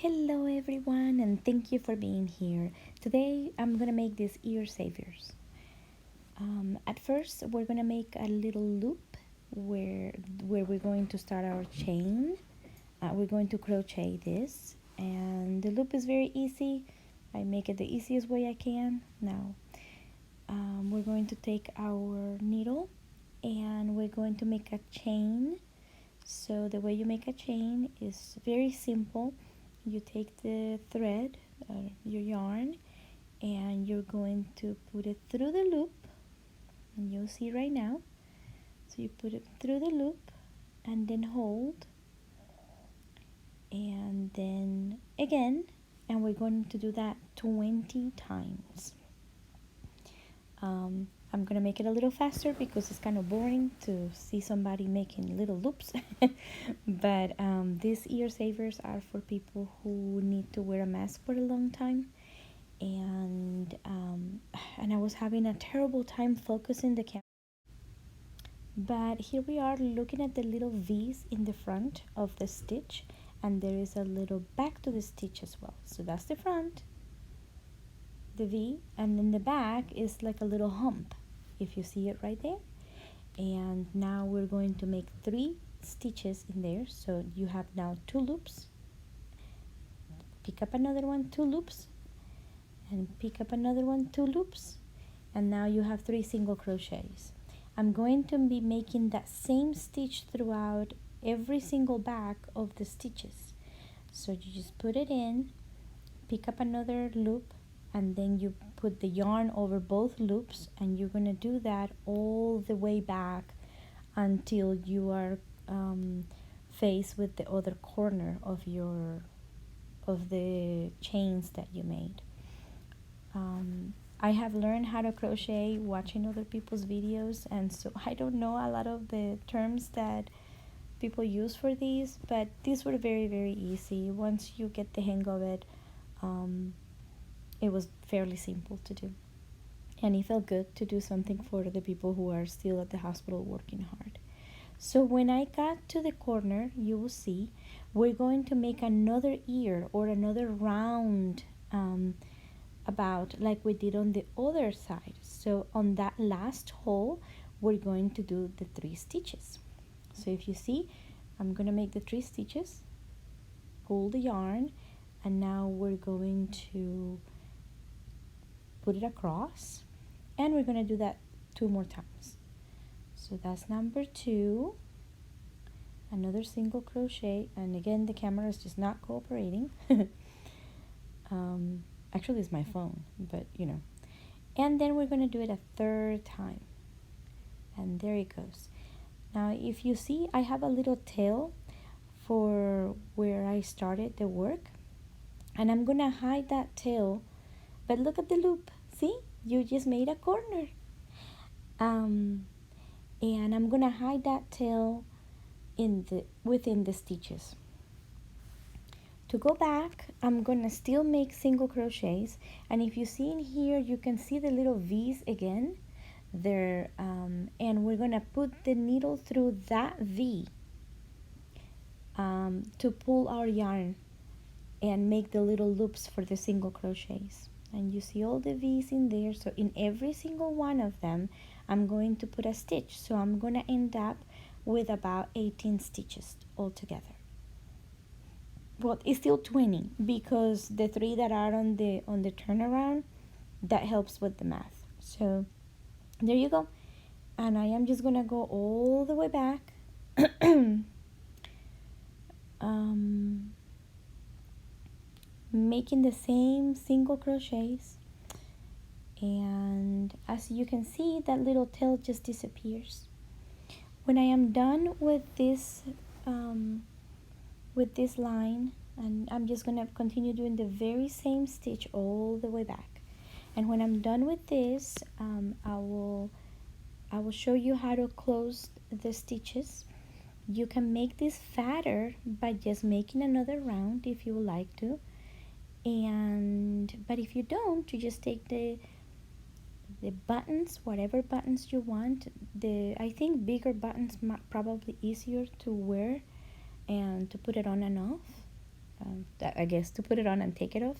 Hello everyone, and thank you for being here. Today I'm gonna make these ear savers. At first we're gonna make a little loop where we're going to start our chain. We're going to crochet this, and the loop is very easy. I make it the easiest way I can. Now we're going to take our needle and we're going to make a chain. So the way you make a chain is very simple. You take the thread, your yarn, and you're going to put it through the loop, and you'll see right now. So you put it through the loop and then hold, and then again, and we're going to do that 20 times. I'm gonna make it a little faster because it's kind of boring to see somebody making little loops. But these ear savers are for people who need to wear a mask for a long time, and I was having a terrible time focusing the camera. But here we are looking at the little V's in the front of the stitch, and there is a little back to the stitch as well. So that's the front, the V, and then the back is like a little hump, if you see it right there. And now we're going to make 3 stitches in there. So you have now 2 loops, pick up another one, 2 loops, and pick up another one, 2 loops, and now you have 3 single crochets. I'm going to be making that same stitch throughout every single back of the stitches. So you just put it in, pick up another loop, and then you put the yarn over both loops, and you're going to do that all the way back until you are faced with the other corner of the chains that you made. I have learned how to crochet watching other people's videos, and so I don't know a lot of the terms that people use for these, but these were very, very easy. Once you get the hang of it, it was fairly simple to do, and it felt good to do something for the people who are still at the hospital working hard. So when I got to the corner, you will see we're going to make another ear or another round, about like we did on the other side. So on that last hole, we're going to do the 3 stitches. So if you see, I'm going to make the 3 stitches, pull the yarn, and now we're going to put it across, and we're going to do that 2 more times. So that's number 2, another single crochet, and again the camera is just not cooperating. Actually it's my phone, but you know. And then we're going to do it a 3rd time, and there it goes. Now if you see, I have a little tail for where I started the work, and I'm going to hide that tail, but look at the loop. See, you just made a corner. And I'm gonna hide that tail within the stitches. To go back, I'm gonna still make single crochets, and if you see in here, you can see the little V's again there, and we're gonna put the needle through that V to pull our yarn and make the little loops for the single crochets. And you see all the V's in there. So in every single one of them, I'm going to put a stitch. So I'm going to end up with about 18 stitches altogether. Well, it's still 20 because the 3 that are on the turnaround, that helps with the math. So there you go. And I am just going to go all the way back. Making the same single crochets, and as you can see, that little tail just disappears. When I am done with this line, and I'm just gonna continue doing the very same stitch all the way back, and when I'm done with this, I will show you how to close the stitches. You can make this fatter by just making another round if you would like to. But if you don't, you just take the buttons, whatever buttons you want. I think bigger buttons might probably easier to wear and to put it on and off. I guess to put it on and take it off.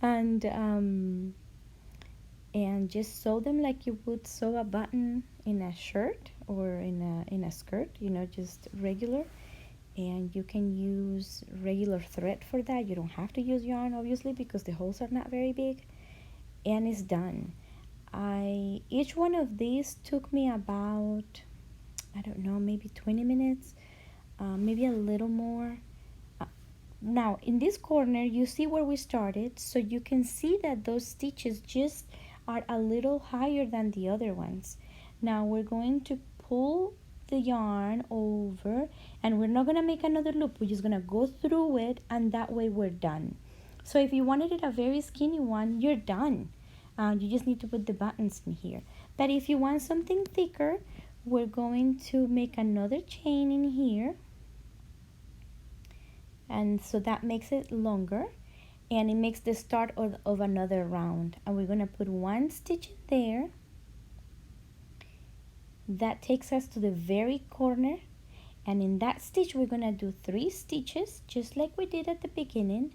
And and just sew them like you would sew a button in a shirt or in a skirt, you know, just regular. And you can use regular thread for that. You don't have to use yarn, obviously, because the holes are not very big. And it's done. Each one of these took me about, I don't know, maybe 20 minutes, maybe a little more. Now in this corner you see where we started, so you can see that those stitches just are a little higher than the other ones. Now we're going to pull the yarn over, and we're not going to make another loop. We're just going to go through it, and that way we're done. So if you wanted it a very skinny one, you're done. You just need to put the buttons in here. But if you want something thicker, we're going to make another chain in here, and so that makes it longer, and it makes the start of another round. And we're going to put one stitch in there. That takes us to the very corner, and in that stitch we're going to do 3 stitches just like we did at the beginning,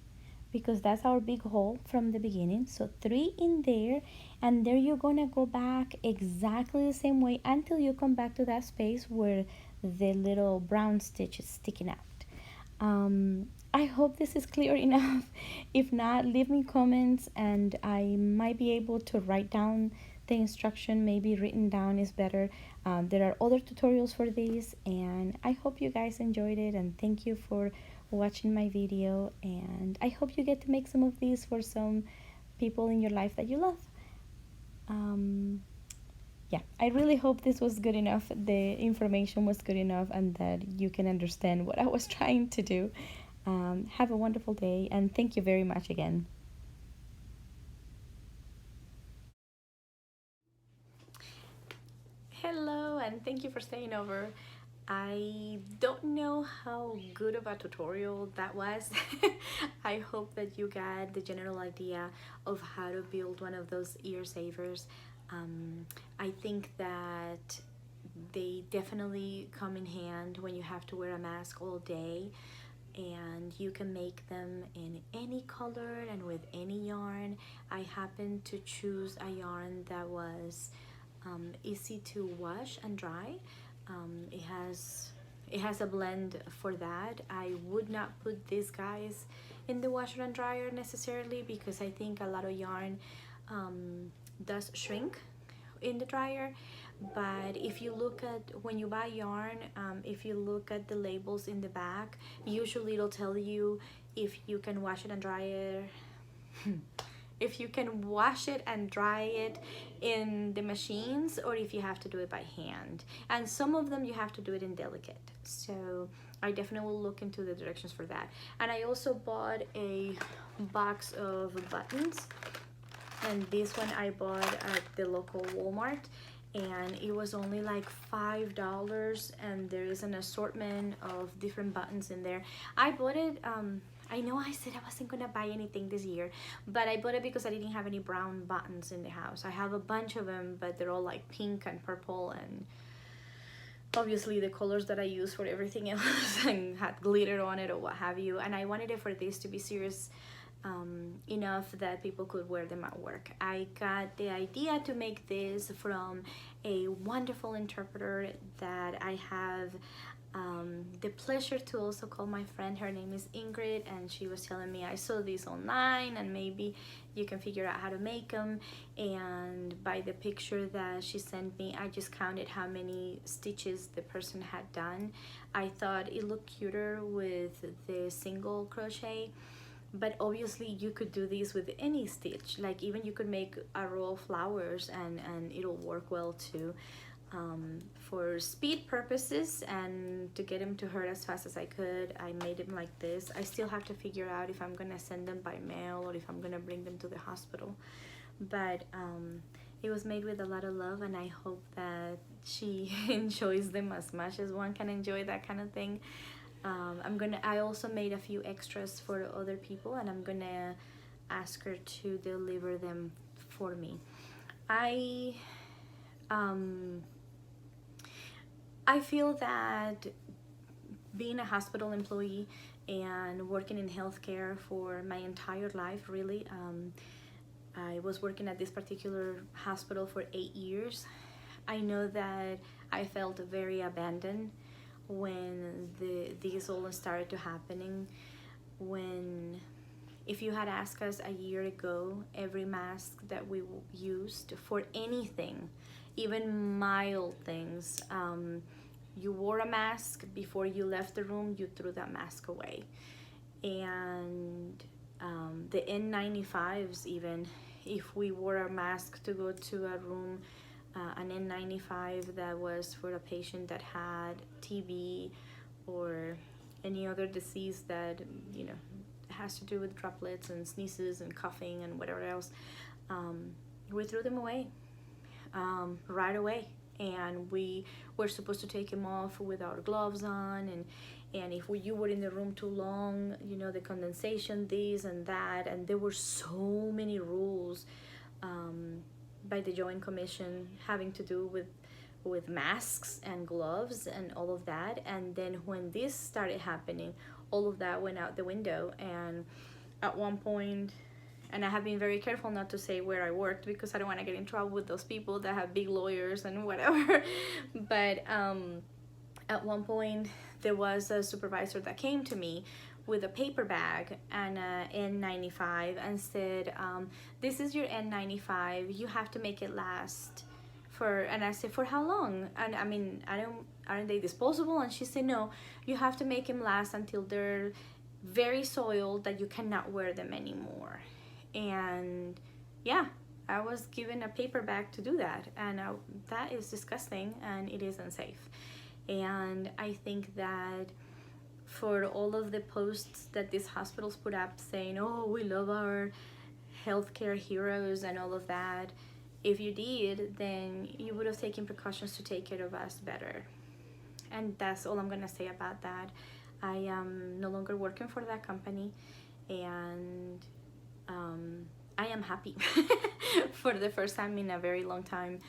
because that's our big hole from the beginning. So 3 in there, and there you're going to go back exactly the same way until you come back to that space where the little brown stitch is sticking out. I hope this is clear enough. If not, leave me comments and I might be able to write down the instruction. Maybe written down is better. There are other tutorials for this, and I hope you guys enjoyed it, and thank you for watching my video, and I hope you get to make some of these for some people in your life that you love. Yeah, I really hope this was good enough, the information was good enough, and that you can understand what I was trying to do. Have a wonderful day, and thank you very much again. Hello, and thank you for staying over. I don't know how good of a tutorial that was. I hope that you got the general idea of how to build one of those ear savers. I think that they definitely come in hand when you have to wear a mask all day, and you can make them in any color and with any yarn. I happened to choose a yarn that was easy to wash and dry. It has a blend for that. I would not put these guys in the washer and dryer necessarily, because I think a lot of yarn does shrink in the dryer. But if you look at, when you buy yarn, if you look at the labels in the back, usually it'll tell you if you can wash it and dry it if you can wash it and dry it in the machines, or if you have to do it by hand. And some of them you have to do it in delicate, so I definitely will look into the directions for that. And I also bought a box of buttons, and this one I bought at the local Walmart, and it was only like $5, and there is an assortment of different buttons in there. I bought it, I know I said I wasn't gonna buy anything this year, but I bought it because I didn't have any brown buttons in the house. I have a bunch of them, but they're all like pink and purple, and obviously the colors that I use for everything else and had glitter on it or what have you. And I wanted it for this to be serious enough that people could wear them at work. I got the idea to make this from a wonderful interpreter that I have the pleasure to also call my friend. Her name is Ingrid, and she was telling me, I saw these online and maybe you can figure out how to make them. And by the picture that she sent me, I just counted how many stitches the person had done. I thought it looked cuter with the single crochet, but obviously you could do these with any stitch. Like even you could make a row of flowers and it'll work well too. For speed purposes and to get them to her as fast as I could, I made them like this. I still have to figure out if I'm gonna send them by mail or if I'm gonna bring them to the hospital, but it was made with a lot of love, and I hope that she enjoys them as much as one can enjoy that kind of thing. I also made a few extras for other people, and I'm gonna ask her to deliver them for me. I feel that being a hospital employee and working in healthcare for my entire life, really. I was working at this particular hospital for 8 years. I know that I felt very abandoned when these all started to happening. When, if you had asked us a year ago, every mask that we used for anything, even mild things, you wore a mask before you left the room, you threw that mask away. And the N95s, even if we wore a mask to go to a room, an N95 that was for a patient that had TB or any other disease that, you know, has to do with droplets and sneezes and coughing and whatever else, we threw them away right away. And we were supposed to take them off with our gloves on, and if you were in the room too long, you know, the condensation, this and that, and there were so many rules by the Joint Commission having to do with masks and gloves and all of that. And then when this started happening, all of that went out the window. And at one point, and I have been very careful not to say where I worked because I don't want to get in trouble with those people that have big lawyers and whatever. But at one point, there was a supervisor that came to me with a paper bag and a N95 and said, this is your N95, you have to make it last for, and I said, for how long? And I mean, aren't they disposable? And she said, no, you have to make them last until they're very soiled that you cannot wear them anymore. And yeah, I was given a paper bag to do that, and that is disgusting and it is unsafe. And I think that for all of the posts that these hospitals put up saying, oh, we love our healthcare heroes and all of that, if you did, then you would have taken precautions to take care of us better. And that's all I'm gonna say about that. I am no longer working for that company, and I am happy. For the first time in a very long time,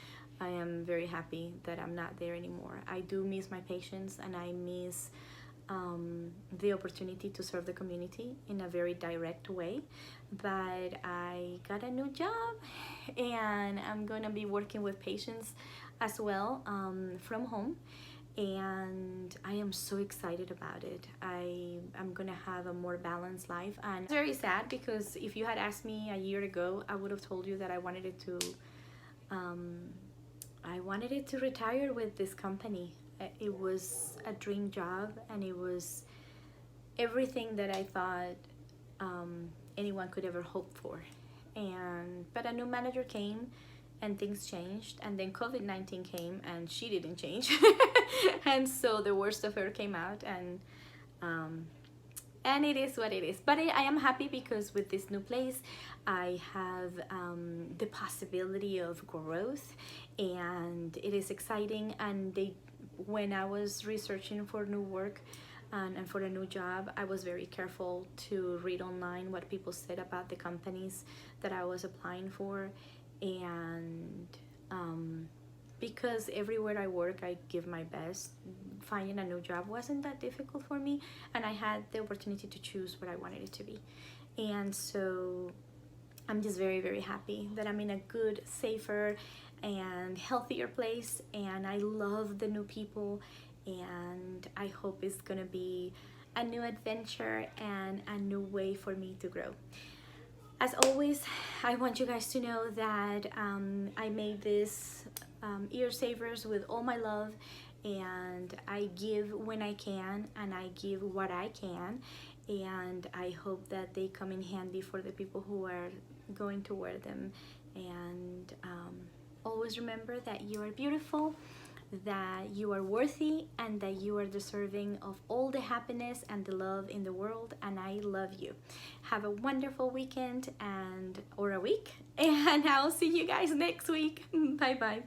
I am very happy that I'm not there anymore. I do miss my patients, and I miss the opportunity to serve the community in a very direct way. But I got a new job, and I'm gonna be working with patients as well from home. And I am so excited about it. I'm gonna have a more balanced life. And it's very sad because if you had asked me a year ago, I would have told you that I wanted it to retire with this company. It was a dream job, and it was everything that I thought anyone could ever hope for. But a new manager came, and things changed, and then COVID-19 came, and she didn't change. And so the worst of her came out, and it is what it is. But I am happy because with this new place, I have the possibility of growth, and it is exciting. And when I was researching for new work and for a new job, I was very careful to read online what people said about the companies that I was applying for. And because everywhere I work, I give my best, finding a new job wasn't that difficult for me, and I had the opportunity to choose what I wanted it to be. And so I'm just very, very happy that I'm in a good, safer, and healthier place, and I love the new people, and I hope it's gonna be a new adventure and a new way for me to grow. As always, I want you guys to know that I made this ear savers with all my love, and I give when I can, and I give what I can, and I hope that they come in handy for the people who are going to wear them. And always remember that you are beautiful, that you are worthy, and that you are deserving of all the happiness and the love in the world, and I love you. Have a wonderful weekend or a week, and I'll see you guys next week. Bye bye.